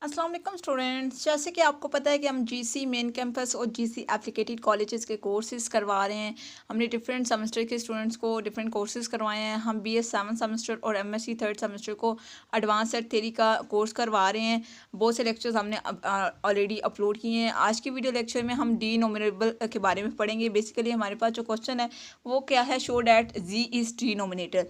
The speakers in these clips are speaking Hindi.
अस्सलाम वालेकुम स्टूडेंट्स। जैसे कि आपको पता है कि हम जीसी मेन कैंपस और जीसी एप्लीकेटेड कॉलेजेस के कोर्सेज़ करवा रहे हैं। हमने डिफरेंट सेमेस्टर के स्टूडेंट्स को डिफरेंट कोर्सेज़ करवाए हैं। हम बीएस 7 सेमेस्टर और एमएससी 3rd सेमेस्टर को एडवांस सेट थ्योरी का कोर्स करवा रहे हैं। बहुत से लेक्चर्स हमने ऑलरेडी अपलोड किए हैं। आज की वीडियो लेक्चर में हम डिनोमिनेबल के बारे में पढ़ेंगे। बेसिकली हमारे पास जो क्वेश्चन है वो क्या है, show that G is denominator.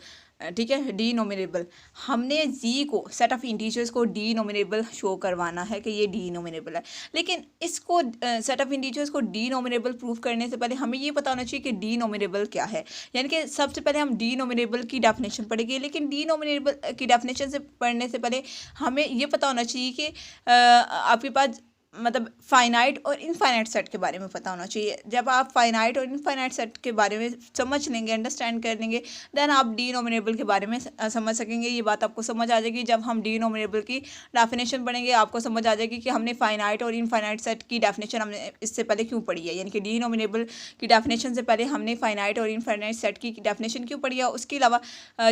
ठीक है, डिनोमिनेबल। हमने जी को, सेट ऑफ इंटीजर्स को डिनोमिनेबल शो करवाना है कि ये डिनोमिनेबल है। लेकिन इसको सेट ऑफ इंटीजर्स को डिनोमिनेबल प्रूव करने से पहले हमें ये पता होना चाहिए कि डिनोमिनेबल क्या है। यानी कि सबसे पहले हम डिनोमिनेबल की डेफिनेशन पढ़ेंगे। लेकिन डिनोमिनेबल की डेफिनेशन से पढ़ने से पहले हमें ये पता होना चाहिए कि आपके पास मतलब फाइनाइट और इनफाइनाइट सेट के बारे में पता होना चाहिए। जब आप फाइनाइट और इनफाइनाइट सेट के बारे में समझ लेंगे, अंडरस्टैंड कर लेंगे, देन आप डिनोमिनेबल के बारे में समझ सकेंगे। ये बात आपको समझ आ जाएगी जब हम डिनोमिनेबल की डेफिनेशन पढ़ेंगे। आपको समझ आ जाएगी कि हमने फाइनाइट और इनफाइनाइट सेट की डेफिनेशन हमने इससे पहले क्यों पढ़ी है। यानी कि डिनोमिनेबल की डेफिनेशन से पहले हमने फाइनाइट और इनफाइनाइट सेट की डेफिनेशन क्यों पढ़ी है। उसके अलावा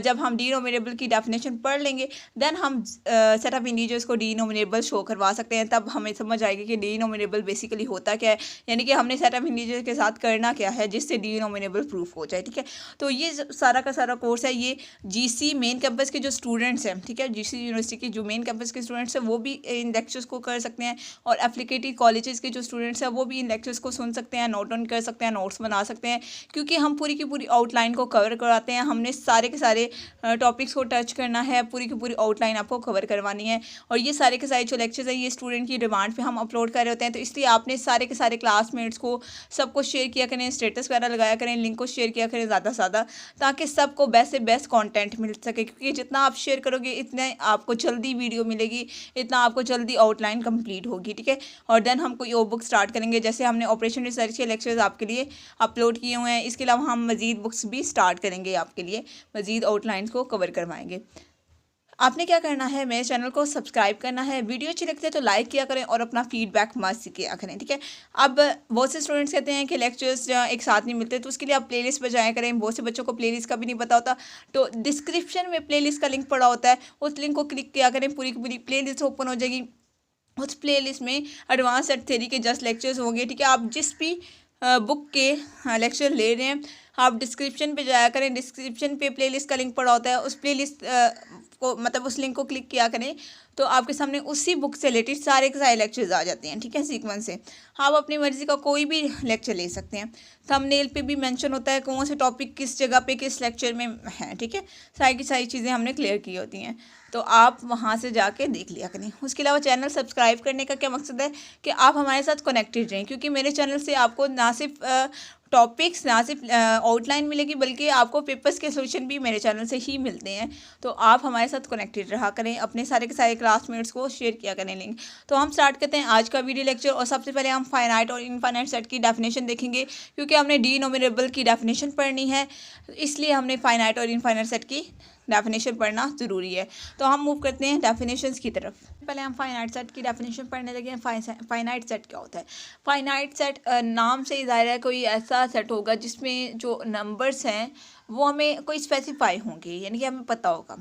जब हम डिनोमिनेबल की डेफिनेशन पढ़ लेंगे, देन हम सेट ऑफ इंटीजर्स को डिनोमिनेबल शो करवा सकते हैं। तब हमें समझ आएगी कि डिनोमिनेबल बेसिकली होता क्या है, यानी कि हमने सेट ऑफ इंटीजर्स के साथ करना क्या है जिससे डिनोमिनेबल प्रूफ हो जाए। ठीक है, तो ये सारा का सारा कोर्स है। ये जीसी मेन कैंपस के जो स्टूडेंट्स हैं, ठीक है, जीसी यूनिवर्सिटी के जो मेन कैंपस के स्टूडेंट्स हैं वो भी इन लेक्चर्स को कर सकते हैं। और एप्लीकेटेड कॉलेजेस के जो स्टूडेंट्स हैं वो भी इन लेक्चर्स को सुन सकते हैं, नोट डाउन कर सकते हैं, नोट्स बना सकते हैं। क्योंकि हम पूरी की पूरी आउटलाइन को कवर कराते हैं। हमने सारे के सारे टॉपिक्स को टच करना है, पूरी की पूरी आउटलाइन आपको कवर करवानी है। और ये सारे के सारे जो लेक्चर्स हैं ये स्टूडेंट की डिमांड पे हम अपलोड कर रहे होते हैं। तो इसलिए आपने सारे के सारे क्लासमेट्स को सबको शेयर किया करें, स्टेटस वगैरह लगाया करें, लिंक को शेयर किया करें ज़्यादा से ज़्यादा, ताकि सबको बेस्ट से बेस्ट कंटेंट मिल सके। क्योंकि जितना आप शेयर करोगे इतने आपको जल्दी वीडियो मिलेगी, इतना आपको जल्दी आउटलाइन कंप्लीट होगी। ठीक है, और देन हम कोई और बुक स्टार्ट करेंगे। जैसे हमने ऑपरेशन रिसर्च के लेक्चर्स आपके लिए अपलोड किए हुए हैं, इसके अलावा हम मज़ीद बुक्स भी स्टार्ट करेंगे आपके लिए, मज़ीद आउटलाइंस को कवर करवाएंगे। आपने क्या करना है, मेरे चैनल को सब्सक्राइब करना है, वीडियो अच्छी लगती है तो लाइक किया करें और अपना फीडबैक मत किया करें। ठीक है, अब बहुत से स्टूडेंट्स कहते हैं कि लेक्चर्स एक साथ नहीं मिलते, तो उसके लिए आप प्लेलिस्ट बजाया करें। बहुत से बच्चों को प्लेलिस्ट का भी नहीं पता होता, तो डिस्क्रिप्शन में प्लेलिस्ट का लिंक पड़ा होता है, उस लिंक को क्लिक किया करें, पूरी की पूरी प्लेलिस्ट ओपन हो जाएगी। उस प्लेलिस्ट में एडवांस सेट थ्योरी के जस्ट लेक्चर्स होंगे। ठीक है, आप जिस भी बुक के लेक्चर ले रहे हैं आप डिस्क्रिप्शन पे जाया करें, डिस्क्रिप्शन पे प्लेलिस्ट का लिंक पड़ा होता है, उस प्लेलिस्ट को मतलब उस लिंक को क्लिक किया करें तो आपके सामने उसी बुक से रिलेटेड सारे के सारे लेक्चर्स आ जाते हैं। ठीक है, सीक्वेंस से आप अपनी मर्ज़ी का कोई भी लेक्चर ले सकते हैं। थंबनेल पे भी मेंशन होता है कौन से टॉपिक किस जगह पे किस लेक्चर में है। ठीक है, सारी की सारी चीज़ें हमने क्लियर की होती हैं, तो आप वहाँ से जाके देख लिया करें। उसके अलावा चैनल सब्सक्राइब करने का क्या मकसद है कि आप हमारे साथ कनेक्टेड रहें। क्योंकि मेरे चैनल से आपको ना सिर्फ टॉपिक्स, ना सिर्फ आउटलाइन मिलेगी, बल्कि आपको पेपर्स के सोल्यूशन भी मेरे चैनल से ही मिलते हैं। तो आप हमारे साथ कनेक्टेड रहा करें, अपने सारे के सारे क्लासमेट्स को शेयर किया करें लिंक। तो हम स्टार्ट करते हैं आज का वीडियो लेक्चर। और सबसे पहले हम फाइनाइट और इनफाइनाइट सेट की डेफिनेशन देखेंगे, क्योंकि हमने डिनोमिनेबल की डेफिनेशन पढ़नी है, इसलिए हमने फाइनाइट और इनफाइनाइट सेट की डेफिनेशन पढ़ना ज़रूरी है। तो हम मूव करते हैं डेफिनेशंस की तरफ। पहले हम फाइनाइट सेट की डेफिनेशन पढ़ने लगे। फाइनाइट सेट क्या होता है? फाइनाइट सेट नाम से ही ज़ाहिर है कोई ऐसा सेट होगा जिसमें जो नंबर्स हैं वो हमें कोई स्पेसिफाई होंगे, यानी कि हमें पता होगा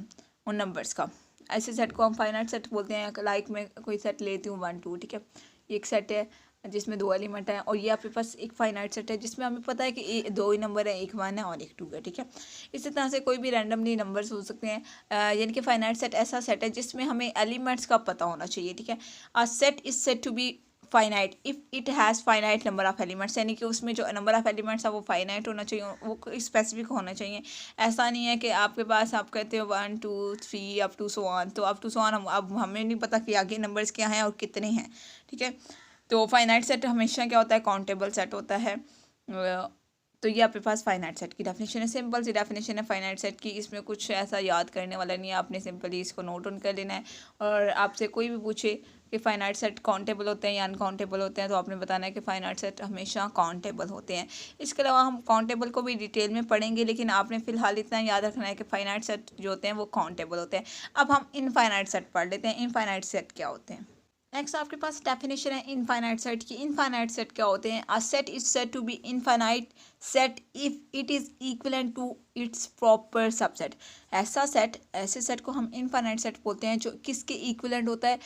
उन नंबर्स का। ऐसे सेट को हम फाइनाइट सेट बोलते हैं। लाइक मैं कोई सेट लेती हूँ 1 2, ठीक है, एक सेट है जिसमें 2 एलिमेंट हैं, और ये आपके पास एक फाइनाइट सेट है जिसमें हमें पता है कि 2 ही नंबर है, एक 1 है और एक 2 है। ठीक है, इसी तरह से कोई भी रैंडमली नंबर्स हो सकते हैं। यानी कि फाइनाइट सेट ऐसा सेट है जिसमें हमें एलिमेंट्स का पता होना चाहिए। ठीक है, a set is said to be finite if it has finite number of elements, यानी कि उसमें जो नंबर ऑफ एलिमेंट्स है वो फाइनाइट होना चाहिए, वो स्पेसिफिक होना चाहिए। ऐसा नहीं है कि आपके पास आप कहते हो 1 2 3 अप टू सो ऑन, तो अप टू सो ऑन अब हमें नहीं पता कि आगे नंबर्स क्या हैं और कितने हैं। ठीक है, तो फाइनाइट सेट हमेशा क्या होता है, काउंटेबल सेट होता है। तो ये आपके पास फाइनाइट सेट की डेफिनेशन है। सिंपल सी डेफिनेशन है फाइनाइट सेट की, इसमें कुछ ऐसा याद करने वाला नहीं है, आपने सिंपली इसको नोट डाउन कर लेना है। और आपसे कोई भी पूछे कि फाइनाइट सेट काउंटेबल होते हैं या अनकाउंटेबल होते हैं, तो आपने बताना है कि फाइनाइट सेट हमेशा काउंटेबल होते हैं। इसके अलावा हम काउंटेबल को भी डिटेल में पढ़ेंगे, लेकिन आपने फिलहाल इतना याद रखना है कि फाइनाइट सेट जो होते हैं वो काउंटेबल होते हैं। अब हम इनफाइनाइट सेट पढ़ लेते हैं, इनफाइनाइट सेट क्या होते हैं। नेक्स्ट आपके पास डेफिनेशन है इनफाइनाइट सेट की। इनफाइनाइट सेट क्या होते हैं? A set is said to be infinite set if it is equivalent to its proper subset. ऐसा सेट, ऐसे सेट को हम इनफाइनाइट सेट बोलते हैं जो किसके इक्विवेलेंट होता है,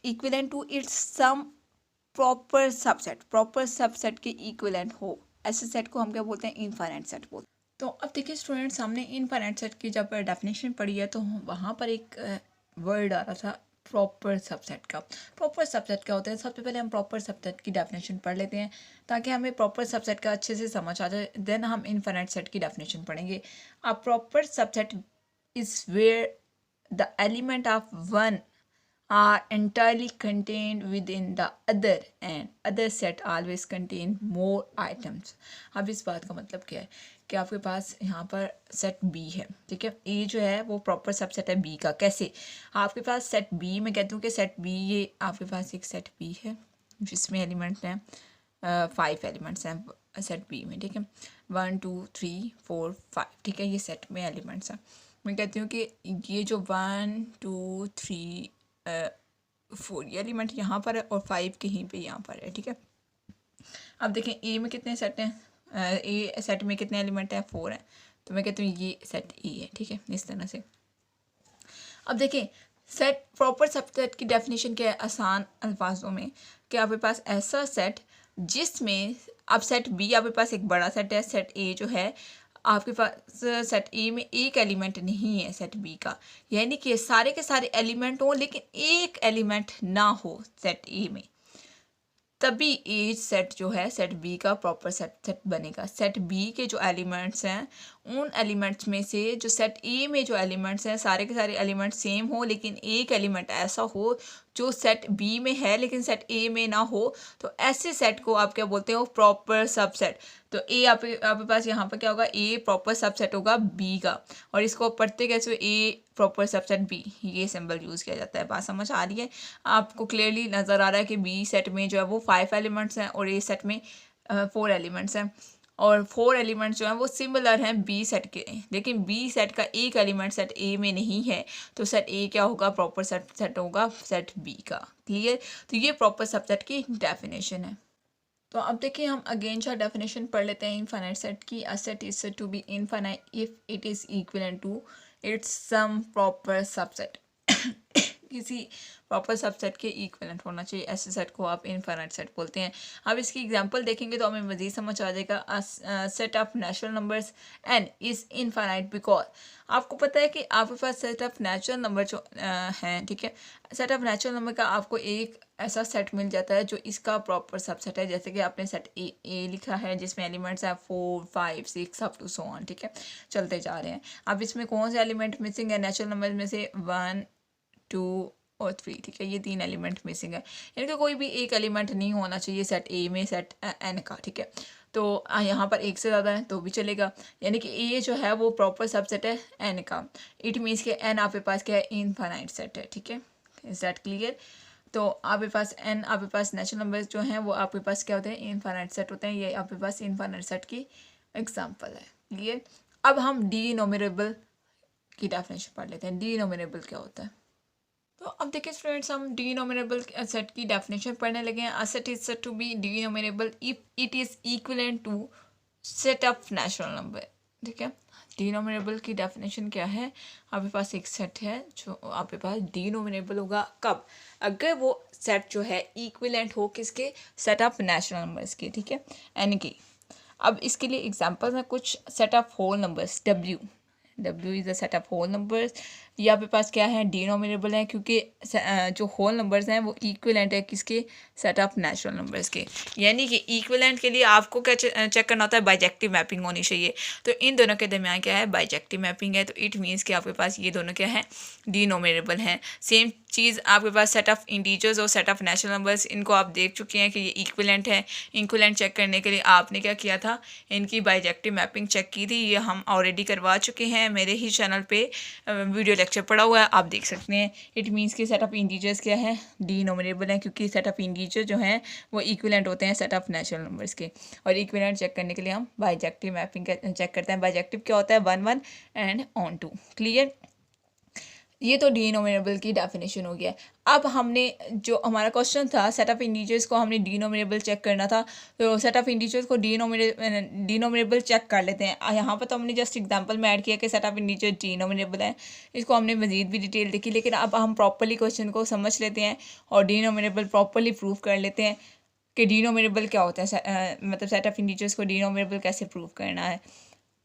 equivalent to its some proper subset के इक्विवेलेंट हो, ऐसे सेट को हम क्या बोलते हैं, इनफाइनाइट सेट बोलते हैं। तो अब देखिए स्टूडेंट्स, हमने इनफाइनाइट सेट की जब डेफिनेशन पढ़ी है तो वहाँ पर एक वर्ड आ रहा था प्रॉपर सबसेट का। प्रॉपर सबसेट क्या होता है, सबसे पहले हम प्रॉपर सबसेट की डेफिनेशन पढ़ लेते हैं ताकि हमें प्रॉपर सबसेट का अच्छे से समझ आ जाए, देन हम इनफाइनाइट सेट की डेफिनेशन पढ़ेंगे। A proper subset is where the element of one are entirely contained within the other and other set always contain more items। अब इस बात का मतलब क्या है कि आपके पास यहाँ पर सेट बी है, ठीक है, ए जो है वो प्रॉपर सबसेट है बी का। कैसे, आपके पास सेट बी, मैं कहती हूँ कि सेट बी, ये आपके पास एक सेट बी है जिसमें एलिमेंट्स हैं 5 एलिमेंट्स हैं सेट बी में, ठीक है, 1 2 3 4 5, ठीक है, ये सेट में एलिमेंट्स हैं। मैं कहती हूँ कि ये जो 1 2 3 4 ये एलिमेंट यहाँ पर है और 5 कहीं पे यहाँ पर है, ठीक है। अब देखें ए में कितने सेट हैं, ए सेट में कितने एलिमेंट हैं, 4 हैं, तो मैं कहती हूँ ये सेट ए है, ठीक है, इस तरह से। अब देखें सेट प्रॉपर सबसेट की डेफिनेशन क्या है, आसान अल्फाजों में, कि आपके पास ऐसा सेट जिसमें, अब सेट बी आपके पास एक बड़ा सेट है, सेट ए जो है आपके पास सेट ए में एक एलिमेंट नहीं है सेट बी का, यानी कि सारे के सारे एलिमेंट हो लेकिन एक एलिमेंट ना हो सेट ए में, तभी ए सेट जो है सेट बी का प्रॉपर सेट बनेगा। सेट बी के जो एलिमेंट्स हैं उन एलिमेंट्स में से जो सेट ए में जो एलिमेंट्स हैं सारे के सारे एलिमेंट्स सेम हो, लेकिन एक एलिमेंट ऐसा हो जो सेट बी में है लेकिन सेट ए में ना हो, तो ऐसे सेट को आप क्या बोलते हो, प्रॉपर सबसेट। तो ए आपके पास यहाँ पर क्या होगा, ए प्रॉपर सबसेट होगा बी का, और इसको पढ़ते कैसे, ए प्रॉपर सबसेट बी, ये सिंबल यूज़ किया जाता है। बात समझ आ रही है आपको, क्लियरली नज़र आ रहा है कि बी सेट में जो है वो 5 एलिमेंट्स हैं और ए सेट में 4 एलिमेंट्स हैं, और 4 एलिमेंट्स जो हैं वो सिमिलर हैं बी सेट के, लेकिन बी सेट का एक एलिमेंट सेट ए में नहीं है, तो सेट ए क्या होगा, प्रॉपर सेट होगा सेट बी का। क्लियर, तो ये प्रॉपर सबसेट की डेफिनेशन है। तो अब देखिए हम अगेन जो डेफिनेशन पढ़ लेते हैं इनफाइनाइट सेट की। A set is said to be infinite if it is equivalent to its some proper subset. किसी प्रॉपर सबसेट के इक्विवेलेंट होना चाहिए, ऐसे सेट को आप इनफाइनाइट सेट बोलते हैं। अब इसकी एग्जांपल देखेंगे तो हमें मज़ीद समझ आ जाएगा। Set of natural numbers N is infinite because, आपको पता है कि आपके पास सेट ऑफ नेचुरल नंबर जो हैं, ठीक है, सेट ऑफ नेचुरल नंबर का आपको एक ऐसा सेट मिल जाता है जो इसका प्रॉपर सबसेट है। जैसे कि आपने सेट ए लिखा है जिसमें एलिमेंट्स हैं 4 5 6 अप टू सो ऑन, ठीक है, चलते जा रहे हैं। अब इसमें कौन से एलिमेंट मिसिंग है, नेचुरल नंबर में से 1 2 और 3, ठीक है, ये 3 एलिमेंट मिसिंग है, यानी कि कोई भी एक एलिमेंट नहीं होना चाहिए सेट ए में सेट एन का, ठीक है। तो यहाँ पर एक से ज़्यादा है तो भी चलेगा, यानी कि ए जो है वो प्रॉपर सबसेट है एन का। इट मीन्स कि एन आपके पास क्या है, इनफाइनाइट सेट है, ठीक है, इज दैट क्लियर। तो आपके पास एन, आपके पास नेचुरल नंबर्स जो हैं वो आपके पास क्या होते हैं, इनफाइनाइट सेट होते हैं। ये आपके पास इनफाइनाइट सेट की एग्जांपल है। क्लियर, अब हम डीनोमिनेबल की डेफिनेशन पढ़ लेते हैं। डीनोमिनेबल क्या होता है, तो अब देखिए स्टूडेंट्स, हम डीनोमिनेबल सेट की डेफिनेशन पढ़ने लगे हैं। A set is said to be denumerable if it is equivalent to set of natural number, ठीक है। डीनोमिनेबल की डेफिनेशन क्या है, आपके पास एक सेट है जो आपके पास डीनोमिनेबल होगा कब, अगर वो सेट जो है इक्विवेलेंट हो किसके, सेट ऑफ नेचुरल नंबर्स के, ठीक है, एन की। अब इसके लिए एग्जांपल्स हैं कुछ। Set of whole numbers, W is a set of whole numbers, ये आपके पास क्या है, डीनोमिनेबल है, क्योंकि जो होल नंबर्स हैं वो इक्विवेलेंट है किसके, सेट ऑफ नेचुरल नंबर्स के। यानी कि इक्विवेलेंट के लिए आपको क्या चेक करना होता है, बाइजेक्टिव मैपिंग होनी चाहिए। तो इन दोनों के दरमियान क्या है, बाइजेक्टिव मैपिंग है, तो इट मीन्स कि आपके पास ये दोनों क्या है, डीनोमिनेबल हैं। सेम चीज़ आपके पास सेट ऑफ इंटीजर्स और सेट ऑफ नेचुरल नंबर्स, इनको आप देख चुके हैं कि ये इक्विवेलेंट है। इक्विवेलेंट चेक करने के लिए आपने क्या किया था, इनकी बाइजेक्टिव मैपिंग चेक की थी, ये हम ऑलरेडी करवा चुके हैं, मेरे ही चैनल पे वीडियो लेक्चर पड़ा हुआ है, आप देख सकते हैं। इट मीन्स कि सेट ऑफ इंटीजर्स क्या है, डीनोमिनेबल है, क्योंकि सेट ऑफ इंटीजर जो हैं वो इक्विवेलेंट होते हैं सेट ऑफ नेचुरल नंबर्स के। और इक्विवेलेंट चेक करने के लिए हम बाइजेक्टिव मैपिंग चेक करते हैं। बाइजेक्टिव क्या होता है, 1 1 एंड ऑन 2। क्लियर, ये तो डिनोमिनेबल की डेफिनेशन हो गया। अब हमने जो हमारा क्वेश्चन था सेट ऑफ इंटीजर्स को हमने डिनोमिनेबल चेक करना था, तो सेट ऑफ इंटीजर्स को डिनोमिनेबल चेक कर लेते हैं। यहाँ पर तो हमने जस्ट एग्जांपल में ऐड किया कि सेट ऑफ इंटीजर डिनोमिनेबल है, इसको हमने मजीद भी डिटेल देखी, लेकिन अब हम प्रॉपरली क्वेश्चन को समझ लेते हैं और डिनोमिनेबल प्रॉपरली प्रूव कर लेते हैं कि डिनोमिनेबल क्या होता है, मतलब सेट ऑफ इंटीजर्स को डिनोमिनेबल कैसे प्रूव करना है।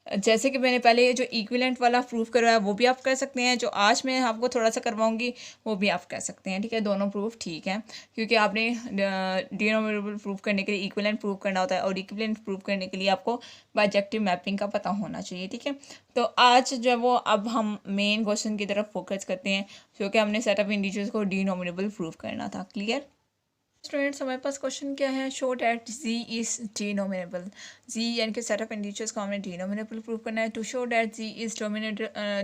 जैसे कि मैंने पहले ये जो इक्विवेलेंट वाला प्रूफ करवाया वो भी आप कर सकते हैं, जो आज मैं आपको थोड़ा सा करवाऊंगी वो भी आप कर सकते हैं, ठीक है। दोनों प्रूफ ठीक है, क्योंकि आपने डिनोमिनेबल प्रूफ करने के लिए इक्विवेलेंट प्रूफ करना होता है, और इक्विवेलेंट प्रूफ करने के लिए आपको बायजेक्टिव मैपिंग का पता होना चाहिए, ठीक है। तो आज जो है वो अब हम मेन क्वेश्चन की तरफ फोकस करते हैं, क्योंकि हमने सेट ऑफ इंटीजर्स को डिनोमिनेबल प्रूफ करना था। क्लियर स्टूडेंट्स, हमारे पास क्वेश्चन क्या है, शो डैट जी इज डिनोमिनेबल। जी यानी कि सेट ऑफ इंटीजर्स को हमने डिनोमिनेबल प्रूव करना है। To show that G is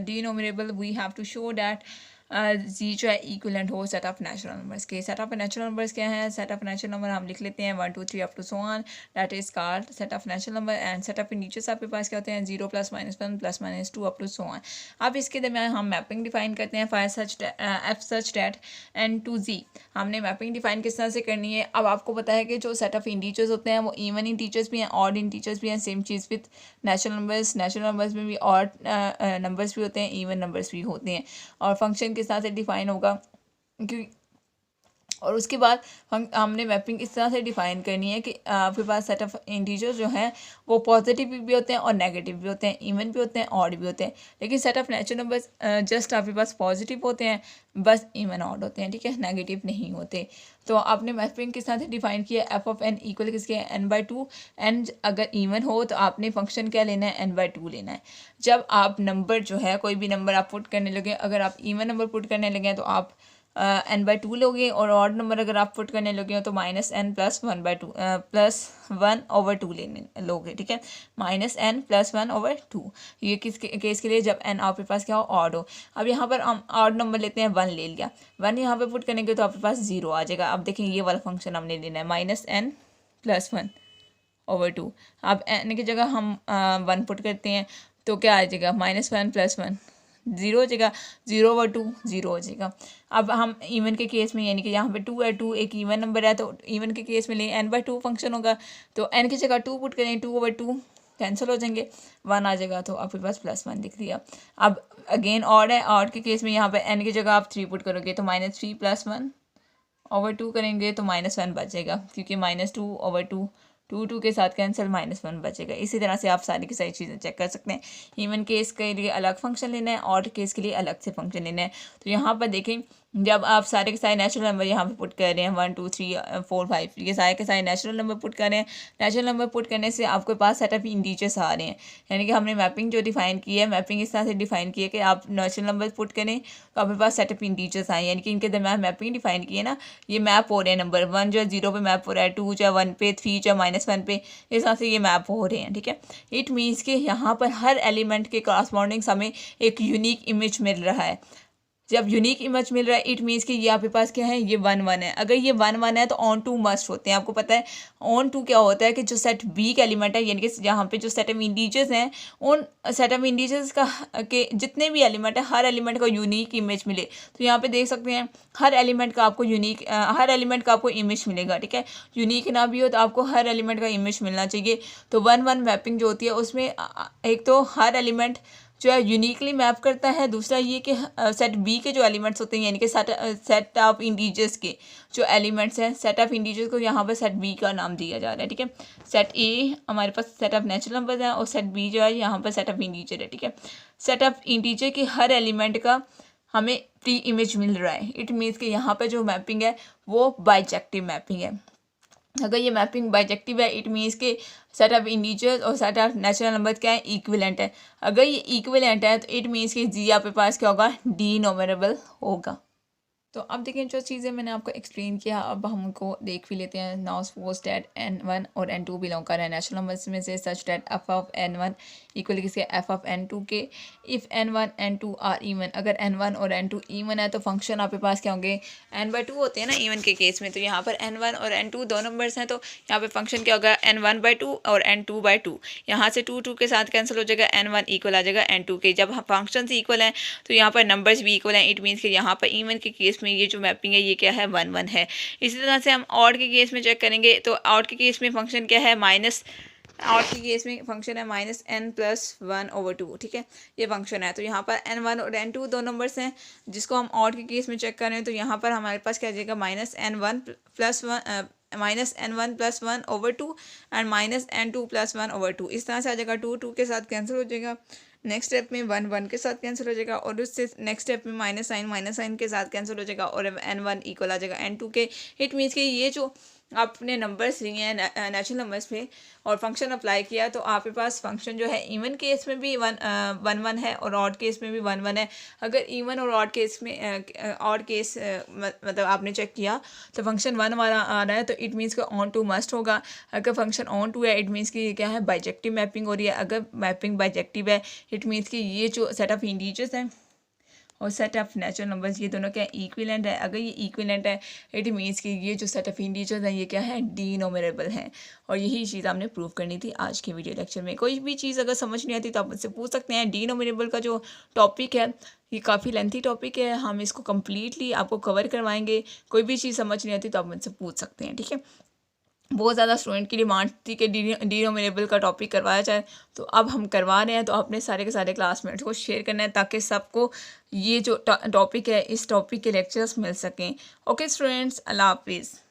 denumerable we have to show that G जो है इक्विवेलेंट हो सेट ऑफ नेचुरल नंबर्स के। सेट ऑफ नेचुरल नंबर्स क्या है, सेट ऑफ नेचुरल नंबर हम लिख लेते हैं 1 2 3 up to so on, that is called set of natural number. And set of integers आपके पास क्या होते हैं, 0 +, -1 +, -2 अप टू सो ऑन। अब इसके दरमियान हम मैपिंग डिफाइन करते हैं, five such F such that onto G. हमने मैपिंग डिफाइन किस तरह से करनी है। अब आपको पता है कि जो सेट ऑफ इंटीजर्स होते हैं वो इवन इंटीजर्स भी हैं, ऑड इंटीजर्स भी हैं, same cheese with natural numbers में भी ऑड नंबर्स भी होते हैं, इवन नंबर्स भी होते हैं, और फंक्शन किस तरह से डिफाइन होगा क्योंकि, और उसके बाद हमने मैपिंग इस तरह से डिफाइन करनी है कि आपके पास सेट ऑफ इंटीजर्स जो हैं वो पॉजिटिव भी होते हैं और नेगेटिव भी होते हैं, इवन भी होते हैं, ऑड भी होते हैं। लेकिन set of natural numbers just आपके पास पॉजिटिव होते हैं, बस इवन ऑड होते हैं, ठीक है, नेगेटिव नहीं होते। तो आपने मैपिंग किस तरह से डिफाइन किया, एफ ऑफ एन इक्वल किसके, n/2। एन अगर इवन हो तो आपने फंक्शन क्या लेना है, n/2 लेना है। जब आप नंबर जो है कोई भी नंबर आप पुट करने लगे, अगर आप इवन नंबर पुट करने लगे तो आप n/2 लोगे, और ऑड नंबर अगर आप पुट करने लगे हो तो -n + 1/2 +1/2 लेने लोगे, ठीक है, -n + 1/2। ये किस केस के लिए, जब n आपके पास क्या हो, ऑड हो। अब यहाँ पर हम ऑड नंबर लेते हैं, 1 ले लिया, 1 यहाँ पे पुट करेंगे तो आपके पास 0 आ जाएगा। अब देखें ये वाला फंक्शन हमने लेना है, -n + 1/2। अब n की जगह हम 1 पुट करते हैं तो क्या आ जाएगा, -1 + 1 0 हो जाएगा, 0/2 0 हो जाएगा। अब हम इवन के केस में, यानी कि यहाँ पे 2 है, 2 एक इवन नंबर है, तो इवन के केस में ले n/2 फंक्शन होगा, तो n की जगह 2 पुट करें, 2/2 कैंसिल हो जाएंगे, 1 आ जाएगा, तो आपके पास +1 दिख दिया। अब अगेन ऑड है, ऑड के केस में यहाँ पे n की जगह आप 3 पुट करोगे तो -3 + 1/2 करेंगे तो -1 बचेगा, क्योंकि -2/2 2 के साथ कैंसिल, -1 बचेगा। इसी तरह से आप सारी की सारी चीज़ें चेक कर सकते हैं। इवन केस के लिए अलग फंक्शन लेना है, ऑड केस के लिए अलग से फंक्शन लेना है। तो यहाँ पर देखें, जब आप सारे के सारे नेचुरल नंबर यहाँ पे पुट कर रहे हैं, 1 2 3 4 5, ये सारे के सारे नेचुरल नंबर पुट कर रहे हैं। नेचुरल नंबर पुट करने से आपके पास सेट ऑफ इंटीजर्स आ रहे हैं, यानी कि हमने मैपिंग जो डिफाइन की है, मैपिंग इस तरह से डिफाइन की है कि आप नेचुरल नंबर पुट करें तो आपके पास सेट ऑफ इंटीजर्स आए, यानी कि इनके दरम्यान मैपिंग डिफाइन की है ना, ये मैप हो रहे हैं। नंबर 1 जो है 0 पे मैप हो रहा है, 2 जो है 1 पे, 3 जो है -1 पे, इस तरह से ये मैप हो रहे हैं, ठीक है। इट मीन्स कि यहाँ पर हर एलिमेंट के कॉरस्पॉन्डिंग हमें एक यूनिक इमेज मिल रहा है। जब यूनिक इमेज मिल रहा है, इट मीन्स कि ये आपके पास क्या है, ये 1 1 है। अगर ये 1 1 है तो ऑन टू मस्ट होते हैं। आपको पता है ऑन टू क्या होता है, कि जो सेट बी का एलिमेंट है, यानी कि यहाँ पे जो सेट ऑफ इंटीजर्स हैं, उन सेट ऑफ इंटीजर्स का के जितने भी एलिमेंट है, हर एलिमेंट का यूनिक इमेज मिले। तो यहाँ पे देख सकते हैं हर एलिमेंट का आपको हर एलिमेंट का आपको इमेज मिलेगा, ठीक है। यूनिक ना भी हो तो आपको हर एलिमेंट का इमेज मिलना चाहिए। तो 1 1 मैपिंग जो होती है उसमें एक तो हर एलिमेंट जो है यूनिकली मैप करता है, दूसरा ये कि सेट बी के जो एलिमेंट्स होते हैं, यानी कि सेट ऑफ इंटीजर्स के जो एलिमेंट्स हैं, सेट ऑफ इंटीजर्स को यहाँ पर सेट बी का नाम दिया जा रहा है, ठीक है। सेट ए हमारे पास सेट ऑफ नेचुरल नंबर्स हैं, और सेट बी जो है यहाँ पर सेट ऑफ इंटीजर है, ठीक है। सेट ऑफ इंटीजर के हर एलिमेंट का हमें प्री इमेज मिल रहा है। इट मीन्स कि यहाँ पर जो मैपिंग है वो बाइजेक्टिव मैपिंग है। अगर ये मैपिंग बाइजेक्टिव है, इट मीन्स के सेट ऑफ इंटीजर्स और सेट ऑफ नेचुरल नंबर क्या है, इक्विवेलेंट है। अगर ये इक्विवेलेंट है तो इट मीन्स कि जी आपके पास क्या होगा, डिनोमिनेबल होगा। तो अब देखें जो चीज़ें मैंने आपको एक्सप्लेन किया, अब हम उनको देख भी लेते हैं। नाउ सपोज दैट n1 और n2 बिलोंग कर रहे हैं नेचुरल नंबर्स में से, such that f of n1 equal किसके f ऑफ n2 के। If n1 n2 are even, अगर n1 और n2 इवन है तो फंक्शन आपके पास क्या होंगे, n/2 होते हैं ना इवन के केस में। तो यहाँ पर n1 और n2 दो नंबर्स हैं, तो यहाँ पे फंक्शन क्या होगा, n1/2 और n2/2। यहाँ से 2 के साथ कैंसिल हो जाएगा, n1 इक्वल आ जाएगा n2 के। जब फंक्शन इक्वल हैं तो यहाँ पर नंबर्स भी इक्वल हैं, इट मीन्स कि यहाँ पर इवन के केस में ये जो मैपिंग है ये क्या है, 1 1 है। इसी तरह से हम ऑड के केस में चेक करेंगे, तो ऑड के केस में फंक्शन क्या है, ऑड के केस में फंक्शन है -n+1/2, ठीक है, ये फंक्शन है। तो यहाँ पर n1 और n2 दो नंबर्स हैं जिसको हम ऑड के केस में चेक करें, तो यहाँ पर हमारे पास क्या आ जाएगा, -n1+1/2 एंड -n2+1/2। इस तरह से आ जाएगा, 2 के साथ कैंसिल हो जाएगा, नेक्स्ट स्टेप में 1 1 के साथ कैंसिल हो जाएगा, और उससे नेक्स्ट स्टेप में माइनस साइन के साथ कैंसिल हो जाएगा, और n1 इक्वल आ जाएगा n2 के। इट मीन्स कि ये जो आपने नंबर्स लिए हैं नेचुरल नंबर्स पे और फंक्शन अप्लाई किया, तो आपके पास फंक्शन जो है इवन केस में भी 1 1 है और ऑड केस में भी 1 1 है। अगर इवन और ऑड केस में ऑड केस मतलब आपने चेक किया तो फंक्शन 1 वाला आ रहा है, तो इट मीन्स कि ऑन टू मस्ट होगा। अगर फंक्शन ऑन टू है, इट मीन्स कि क्या है, बाइजेक्टिव मैपिंग हो रही है। अगर मैपिंग बाइजेक्टिव है, इट मीन्स कि ये जो सेट ऑफ इंटीजर्स हैं और सेट ऑफ नेचुरल नंबर्स ये दोनों क्या इक्विवेलेंट है। अगर ये इक्विवेलेंट है, इट मीन्स कि ये जो सेट ऑफ इंटीजर्स हैं ये क्या है, डिनोमिनेबल हैं। और यही चीज़ हमने प्रूव करनी थी आज के वीडियो लेक्चर में। कोई भी चीज़ अगर समझ नहीं आती तो आप मुझसे पूछ सकते हैं। डिनोमिनेबल का जो टॉपिक है ये काफ़ी लेंथी टॉपिक है, हम इसको कम्प्लीटली आपको कवर करवाएंगे। कोई भी चीज़ समझ नहीं आती तो आप मुझसे पूछ सकते हैं, ठीक है। बहुत ज़्यादा स्टूडेंट की डिमांड थी कि डिनोमिनेबल का टॉपिक करवाया जाए, तो अब हम करवा रहे हैं। तो अपने सारे के सारे क्लासमेट्स को शेयर करना है ताकि सबको ये जो टॉपिक है इस टॉपिक के लेक्चर्स मिल सकें। ओके स्टूडेंट्स, अल्लाह हाफिज़।